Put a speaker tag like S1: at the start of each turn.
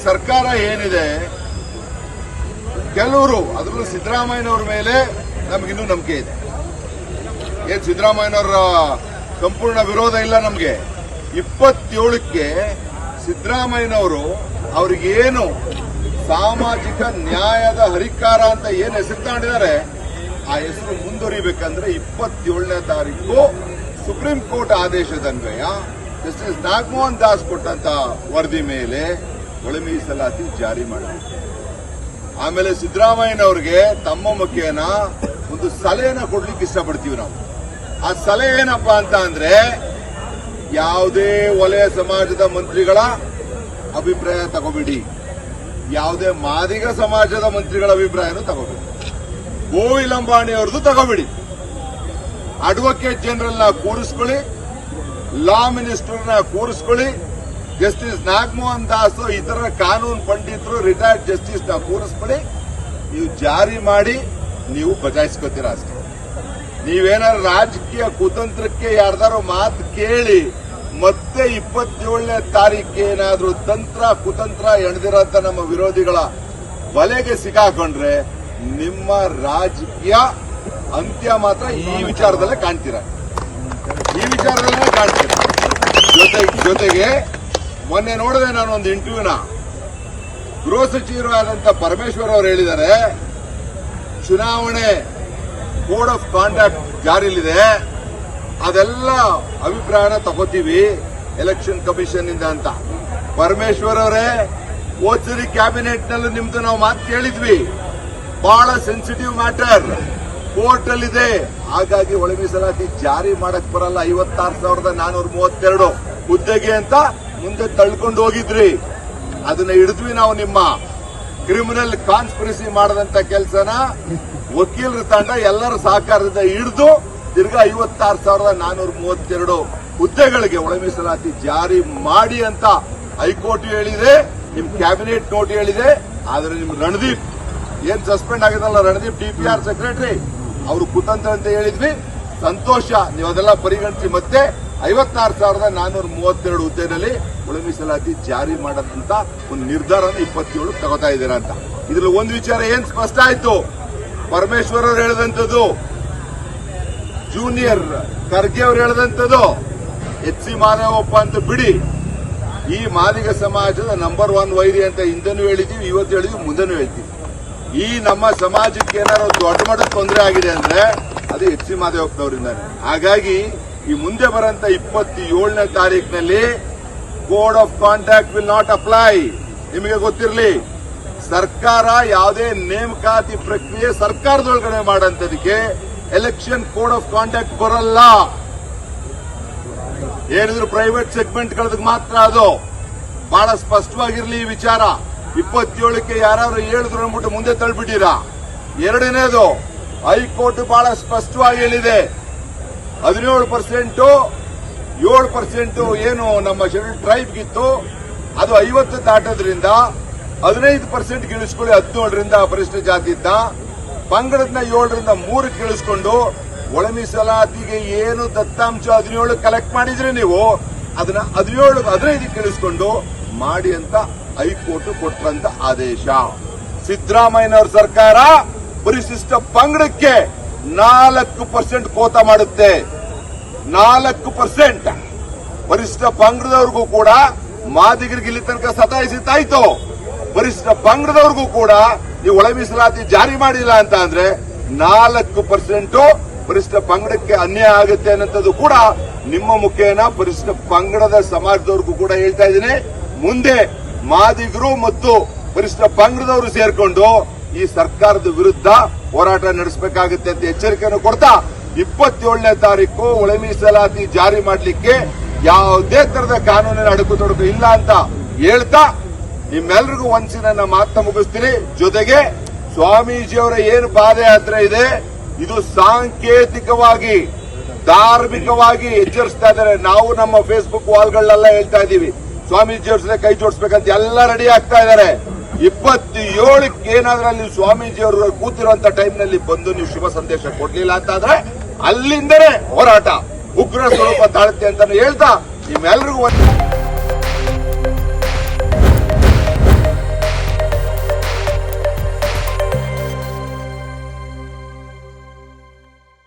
S1: ಸರ್ಕಾರ ಏನಿದೆ, ಕೆಲವರು ಅದರಲ್ಲೂ ಸಿದ್ದರಾಮಯ್ಯನವ್ರ ಮೇಲೆ ನಮಗಿನ್ನೂ ನಂಬಿಕೆ ಇದೆ. ಏನ್ ಸಿದ್ದರಾಮಯ್ಯನವರ ಸಂಪೂರ್ಣ ವಿರೋಧ ಇಲ್ಲ ನಮಗೆ. 27ಕ್ಕೆ ಸಿದ್ದರಾಮಯ್ಯನವರು ಅವ್ರಿಗೇನು ಸಾಮಾಜಿಕ ನ್ಯಾಯದ ಹರಿಕಾರ ಅಂತ ಏನು ಹೆಸರು ತಗೊಂಡಿದ್ದಾರೆ, ಆ ಹೆಸರು ಮುಂದುವರಿಬೇಕಂದ್ರೆ 27ನೇ ತಾರೀಕು ಸುಪ್ರೀಂ ಕೋರ್ಟ್ ಆದೇಶದನ್ವಯ ಜಸ್ಟಿಸ್ ನಾಗಮೋಹನ್ ದಾಸ್ ಕೊಟ್ಟಂತ ವರದಿ ಮೇಲೆ ಒಳ ಮೀಸಲಾತಿ ಜಾರಿ ಮಾಡಬೇಕು. ಆಮೇಲೆ ಸಿದ್ದರಾಮಯ್ಯನವ್ರಿಗೆ ತಮ್ಮ ಮುಖೇನ ಒಂದು ಸಲಹೆನ ಕೊಡ್ಲಿಕ್ಕೆ ಇಷ್ಟಪಡ್ತೀವಿ ನಾವು. ಆ ಸಲಹೆ ಏನಪ್ಪಾ ಅಂತ ಅಂದ್ರೆ, ಯಾವುದೇ ವಲಯ ಸಮಾಜದ ಮಂತ್ರಿಗಳ ಅಭಿಪ್ರಾಯ ತಗೋಬಿಡಿ, ಯಾವುದೇ ಮಾದಿಗ ಸಮಾಜದ ಮಂತ್ರಿಗಳ ಅಭಿಪ್ರಾಯನೂ ತಗೋಬಿಡಿ, ಗೋವಿಲ್ ಅಂಬಾಣಿ ಅವ್ರದ್ದು ತಗೋಬಿಡಿ, ಅಡ್ವೊಕೇಟ್ ಜನರಲ್ ನ ಕೂರಿಸ್ಕೊಳ್ಳಿ, ಲಾ ಮಿನಿಸ್ಟರ್ನ ಕೂರಿಸ್ಕೊಳ್ಳಿ, ಜಸ್ಟಿಸ್ ನಾಗಮೋಹನ್ ದಾಸ್ ಇತರ ಕಾನೂನು ಪಂಡಿತರು ರಿಟೈರ್ಡ್ ಜಸ್ಟಿಸ್ ನ ಕೂರಿಸ್ಕೊಳ್ಳಿ, ನೀವು ಜಾರಿ ಮಾಡಿ ನೀವು ಬಚಾಯಿಸ್ಕೋತೀರಾ ಅಷ್ಟೇ. ನೀವೇನಾದ್ರು ರಾಜಕೀಯ ಕುತಂತ್ರಕ್ಕೆ ಯಾರ್ದಾರು ಮಾತು ಕೇಳಿ ಮತ್ತೆ 27ನೇ ತಾರೀಕಿಗೆ ಏನಾದ್ರೂ ತಂತ್ರ ಕುತಂತ್ರ ಎಣದಿರೋಂತ ನಮ್ಮ ವಿರೋಧಿಗಳ ಬಲೆಗೆ ಸಿಕ್ಕಾಕೊಂಡ್ರೆ ನಿಮ್ಮ ರಾಜಕೀಯ ಅಂತ್ಯ ಮಾತ್ರ ಈ ವಿಚಾರದಲ್ಲೇ ಕಾಣ್ತೀರಾ. ಜೊತೆಗೆ ಮೊನ್ನೆ ನೋಡಿದೆ ನಾನು ಒಂದು ಇಂಟರ್ವ್ಯೂನ, ಗೃಹ ಸಚಿವರು ಆದಂತ ಪರಮೇಶ್ವರ್ ಅವರು ಹೇಳಿದ್ದಾರೆ, ಚುನಾವಣೆ ಕೋಡ್ ಆಫ್ ಕಾಂಡಕ್ಟ್ ಜಾರಿಲಿದೆ, ಅದೆಲ್ಲ ಅಭಿಪ್ರಾಯನ ತಗೋತೀವಿ ಎಲೆಕ್ಷನ್ ಕಮಿಷನ್ ಇಂದ ಅಂತ. ಪರಮೇಶ್ವರ್ ಅವರೇ, ಹೋದ್ಸರಿ ಕ್ಯಾಬಿನೆಟ್ ನಲ್ಲೂ ನಿಮ್ದು ನಾವು ಮಾತು ಕೇಳಿದ್ವಿ, ಬಹಳ ಸೆನ್ಸಿಟಿವ್ ಮ್ಯಾಟರ್ ಕೋರ್ಟ್ ಅಲ್ಲಿದೆ, ಹಾಗಾಗಿ ಒಳ ಮೀಸಲಾತಿ ಜಾರಿ ಮಾಡಕ್ ಬರಲ್ಲ. 56,432 ಹುದ್ದೆಗೆ ಅಂತ ಮುಂದೆ ತಳ್ಕೊಂಡು ಹೋಗಿದ್ರಿ, ಅದನ್ನ ಹಿಡಿದ್ವಿ ನಾವು. ನಿಮ್ಮ ಕ್ರಿಮಿನಲ್ ಕಾನ್ಸ್ಪಿರಸಿ ಮಾಡದಂತ ಕೆಲಸನ ವಕೀಲರ ತಂಡ ಎಲ್ಲರ ಸಹಕಾರದಿಂದ ಹಿಡಿದು ತಿರ್ಗಾ 56,432 ಹುದ್ದೆಗಳಿಗೆ ಒಳ ಮೀಸಲಾತಿ ಜಾರಿ ಮಾಡಿ ಅಂತ ಹೈಕೋರ್ಟ್ ಹೇಳಿದೆ, ನಿಮ್ ಕ್ಯಾಬಿನೆಟ್ ನೋಟ್ ಹೇಳಿದೆ. ಆದ್ರೆ ನಿಮ್ ರಣದೀಪ್ ಏನ್ ಸಸ್ಪೆಂಡ್ ಆಗಿದಲ್ಲ, ರಣದೀಪ್ DPR ಸೆಕ್ರೆಟರಿ, ಅವರು ಕುತಂತ್ರ ಅಂತ ಹೇಳಿದ್ವಿ. ಸಂತೋಷ, ನೀವು ಅದೆಲ್ಲ ಪರಿಗಣಿಸಿ ಮತ್ತೆ 56,432 ಹುದ್ದೆನಲ್ಲಿ ಒಳ ಮೀಸಲಾತಿ ಜಾರಿ ಮಾಡದಂತ ಒಂದು ನಿರ್ಧಾರನ 27 ತಗೋತಾ ಇದ್ದೀರಾ ಅಂತ. ಇದ್ರಲ್ಲಿ ಒಂದು ವಿಚಾರ ಏನ್ ಸ್ಪಷ್ಟ ಆಯ್ತು, ಪರಮೇಶ್ವರ್ ಅವರು ಹೇಳಿದಂಥದ್ದು, ಜೂನಿಯರ್ ಖರ್ಗೆ ಅವರು ಹೇಳಿದಂಥದ್ದು, HC ಮಾದೇವಪ್ಪ ಅಂತ ಬಿಡಿ, ಈ ಮಾದಿಗ ಸಮಾಜದ ನಂಬರ್ 1 ವೈರಿ ಅಂತ ಹಿಂದೆನೂ ಹೇಳಿದೀವಿ, ಇವತ್ತು ಹೇಳಿದ್ವಿ, ಮುಂದೆನೂ ಹೇಳ್ತೀವಿ. ಈ ನಮ್ಮ ಸಮಾಜಕ್ಕೆ ಏನಾದ್ರು ದೊಡ್ಡ ಮಟ್ಟದ ತೊಂದರೆ ಆಗಿದೆ ಅಂದ್ರೆ ಅದು HC ಮಾದೇವಪ್ಪನವರಿಂದಾನೆ. ಹಾಗಾಗಿ ಈ ಮುಂದೆ ಬರಂತ 27ನೇ ತಾರೀಕಿನಲ್ಲಿ code of conduct will not apply. ನಿಮಗೆ ಗೊತ್ತಿರಲಿ, ಸರ್ಕಾರ ಯಾವುದೇ ನೇಮಕಾತಿ ಪ್ರಕ್ರಿಯೆ ಸರ್ಕಾರದೊಳಗಡೆ ಮಾಡಂತದಕ್ಕೆ ಎಲೆಕ್ಷನ್ ಕೋಡ್ ಆಫ್ ಕಾಂಡಕ್ಟ್ ಬರಲ್ಲ. ಏನಿದ್ರು ಪ್ರೈವೇಟ್ ಸೆಗ್ಮೆಂಟ್ಗಳದ್ದು ಮಾತ್ರ. ಅದು ಬಹಳ ಸ್ಪಷ್ಟವಾಗಿರ್ಲಿ ಈ ವಿಚಾರ. 27ಕ್ಕೆ ಯಾರು ಹೇಳಿದ್ರು ಅಂದ್ಬಿಟ್ಟು ಮುಂದೆ ತಳ್ಳಿಬಿಟ್ಟಿರಾ. ಎರಡನೇದು, ಹೈಕೋರ್ಟ್ ಬಹಳ ಸ್ಪಷ್ಟವಾಗಿ ಹೇಳಿದೆ, 17% 7% ಏನು ನಮ್ಮ ಶೆಡ್ಯೂಲ್ ಟ್ರೈಬ್ಗಿತ್ತು ಅದು 50 ದಾಟೋದ್ರಿಂದ 15% ಇಳಿಸ್ಕೊಳ್ಳಿ, 17ರಿಂದ ಪರಿಶಿಷ್ಟ ಜಾತಿ ಇದ್ದ ಪಂಗಡದನ್ನ 7ರಿಂದ 3ಕ್ಕೆ ಇಳಿಸ್ಕೊಂಡು ಒಳ ಮೀಸಲಾತಿಗೆ ಏನು ದತ್ತಾಂಶ 17 ಕಲೆಕ್ಟ್ ಮಾಡಿದ್ರಿ ನೀವು, ಅದನ್ನ 17 15ಕ್ಕೆ ಇಳಿಸ್ಕೊಂಡು ಮಾಡಿ ಅಂತ ಹೈಕೋರ್ಟ್ ಕೊಟ್ಟಂತ ಆದೇಶ. ಸಿದ್ದರಾಮಯ್ಯನವರ ಸರ್ಕಾರ ಪರಿಶಿಷ್ಟ ಪಂಗಡಕ್ಕೆ 4% ಕೋತಾ ಮಾಡುತ್ತೆ. 4% ಪರಿಶಿಷ್ಟ ಪಂಗಡದವ್ರಿಗೂ ಕೂಡ, ಮಾದಿಗರಿಗೆ ಇಲ್ಲಿ ತನಕ ಸತಾಯಿಸಿತ್ತಾಯ್ತು, ಪರಿಶಿಷ್ಟ ಪಂಗಡದವ್ರಿಗೂ ಕೂಡ ನೀವು ಒಳ ಮೀಸಲಾತಿ ಜಾರಿ ಮಾಡಿಲ್ಲ ಅಂತ ಅಂದ್ರೆ 4% ಪರಿಶಿಷ್ಟ ಪಂಗಡಕ್ಕೆ ಅನ್ಯಾಯ ಆಗುತ್ತೆ ಅನ್ನೋದು ಕೂಡ ನಿಮ್ಮ ಮುಖೇನ ಪರಿಶಿಷ್ಟ ಪಂಗಡದ ಸಮಾಜದವ್ರಿಗೂ ಕೂಡ ಹೇಳ್ತಾ ಇದ್ದೀನಿ. ಮುಂದೆ ಮಾದಿಗರು ಮತ್ತು ಪರಿಶಿಷ್ಟ ಪಂಗಡದವರು ಸೇರ್ಕೊಂಡು ಈ ಸರ್ಕಾರದ ವಿರುದ್ಧ ಹೋರಾಟ ನಡೆಸಬೇಕಾಗುತ್ತೆ ಅಂತ ಎಚ್ಚರಿಕೆಯನ್ನು ಕೊಡ್ತಾ 27ನೇ ತಾರೀಕು ಒಳ ಮೀಸಲಾತಿ ಜಾರಿ ಮಾಡಲಿಕ್ಕೆ ಯಾವುದೇ ತರದ ಕಾನೂನಿನ ಅಡಕು ಇಲ್ಲ ಅಂತ ಹೇಳ್ತಾ ನಿಮ್ಮೆಲ್ರಿಗೂ ಒಂದ್ಸಿ ನನ್ನ ಮಾತನ್ನ ಮುಗಿಸ್ತೀನಿ. ಜೊತೆಗೆ ಸ್ವಾಮೀಜಿಯವರ ಏನು ಪಾದಯಾತ್ರೆ ಇದೆ, ಇದು ಸಾಂಕೇತಿಕವಾಗಿ ಧಾರ್ಮಿಕವಾಗಿ ಎಚ್ಚರಿಸ್ತಾ ಇದ್ದಾರೆ. ನಾವು ನಮ್ಮ ಫೇಸ್ಬುಕ್ ವಾಲ್ಗಳನ್ನೆಲ್ಲ ಹೇಳ್ತಾ ಇದ್ದೀವಿ, ಸ್ವಾಮೀಜಿಯವ್ರ ಕೈ ಜೋಡಿಸಬೇಕಂತ ಎಲ್ಲ ರೆಡಿ ಆಗ್ತಾ ಇದ್ದಾರೆ. 27ಕ್ಕೆ ಏನಾದ್ರೂ ಅಲ್ಲಿ ಸ್ವಾಮೀಜಿಯವರು ಕೂತಿರುವಂತ ಟೈಮ್ನಲ್ಲಿ ಬಂದು ನೀವು ಶುಭ ಸಂದೇಶ ಕೊಡ್ಲಿಲ್ಲ ಅಂತಾದ್ರೆ ಅಲ್ಲಿಂದಲೇ ಹೋರಾಟ ಉಗ್ರ ಸ್ವರೂಪ ತಾಳುತ್ತೆ ಅಂತ ಹೇಳ್ತಾ ನಿಮ್ಮೆಲ್ರಿಗೂ